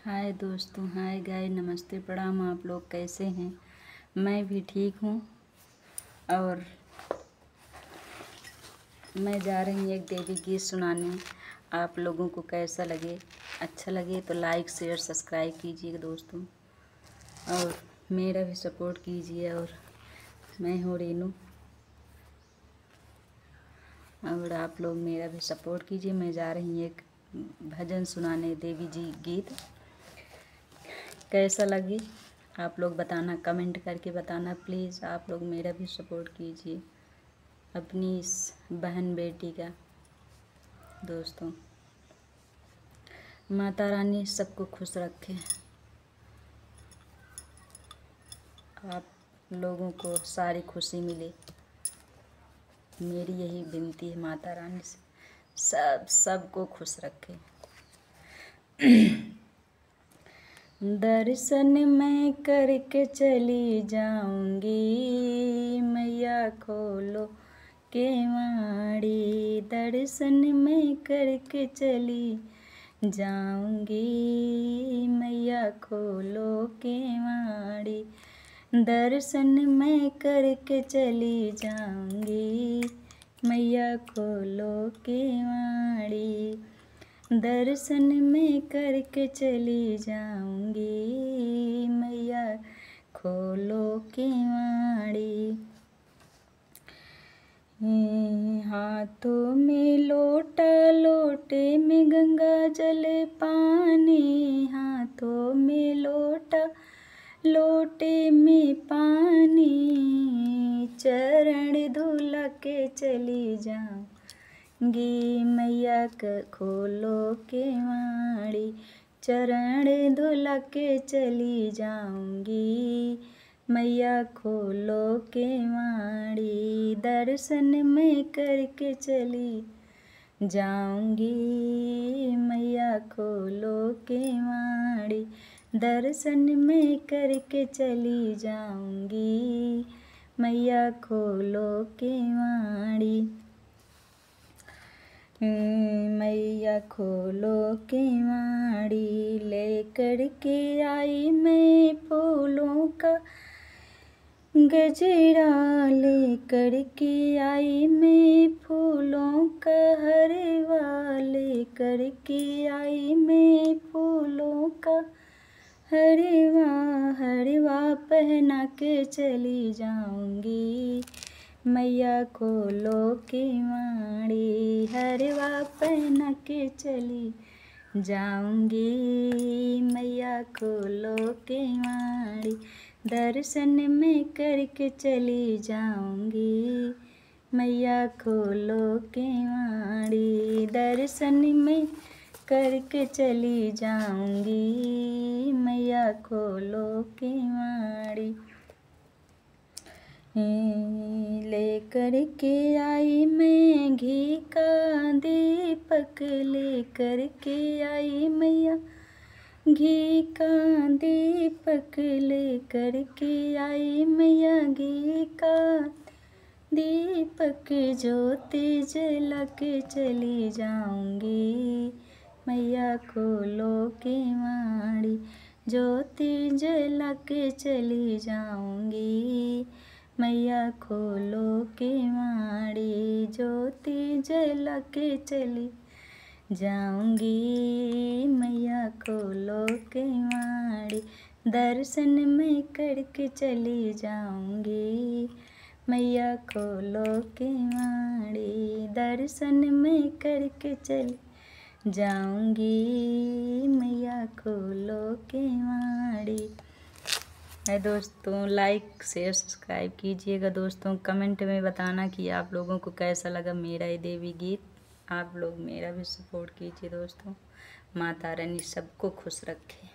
हाय दोस्तों, हाय गाय, नमस्ते, प्रणाम। आप लोग कैसे हैं? मैं भी ठीक हूँ। और मैं जा रही हूँ एक देवी गीत सुनाने। आप लोगों को कैसा लगे? अच्छा लगे तो लाइक शेयर सब्सक्राइब कीजिए दोस्तों, और मेरा भी सपोर्ट कीजिए। और मैं हूँ रीनू, और आप लोग मेरा भी सपोर्ट कीजिए। मैं जा रही हूँ एक भजन सुनाने, देवी जी गीत। कैसा लगी आप लोग बताना, कमेंट करके बताना प्लीज़। आप लोग मेरा भी सपोर्ट कीजिए, अपनी इस बहन बेटी का। दोस्तों, माता रानी सबको खुश रखे। आप लोगों को सारी खुशी मिले, मेरी यही विनती है माता रानी से। सबको खुश रखे। दर्शन मैं करके चली जाऊंगी, मैया खोलो केवाड़ी। दर्शन मैं करके चली जाऊंगी, मैया खोलो केवाड़ी। दर्शन मैं करके चली जाऊंगी, मैया खोलो केवाड़ी। दर्शन में करके चली जाऊंगी, मैया खोलो केवाड़ी। हाथों में लोटा, लोटे में गंगा जल पानी। हाथों में लोटा, लोटे में पानी। चरण धुला के चली जाऊंगी, मैया खोलो केवाड़ी। चरण धुला के चली जाऊंगी, मैया खोलो केवाड़ी। दर्शन मैं करके चली जाऊंगी, मैया खोलो केवाड़ी। दर्शन मैं करके चली जाऊंगी, मैया खोलो केवाड़ी। मैया खोलो केवाड़ी, लेकर के आई मैं फूलों का गजरा। लेकर के आई मैं फूलों का हरवा। लेकर के आई मैं फूलों का हरवा। हरवा पहना के चली जाऊंगी, मैया खोलो केवाड़ी। हरवा पहना के चली जाऊंगी, मैया खोलो केवाड़ी। दर्शन में करके चली जाऊंगी, मैया खोलो केवाड़ी। दर्शन में करके चली जाऊंगी, मैया खोलो केवाड़ी। लेकर के आई मैं घी का दीपक। लेकर के आई मैया घी का दीपक। लेकर के आई मैया घी का दीपक। ज्योति जला के चली जाऊंगी, मैया खोलो केवाड़ी। ज्योति जला के चली जाऊंगी, मैया खोलो केवाड़ी। ज्योति जला के चली जाऊंगी, मैया खोलो केवाड़ी। दर्शन मैं करके चली जाऊंगी, मैया खोलो केवाड़ी। दर्शन मैं करके चली जाऊंगी, मैया खोलो केवाड़ी। दोस्तों, लाइक शेयर सब्सक्राइब कीजिएगा दोस्तों। कमेंट में बताना कि आप लोगों को कैसा लगा मेरा ये देवी गीत। आप लोग मेरा भी सपोर्ट कीजिए दोस्तों। माता रानी सबको खुश रखे।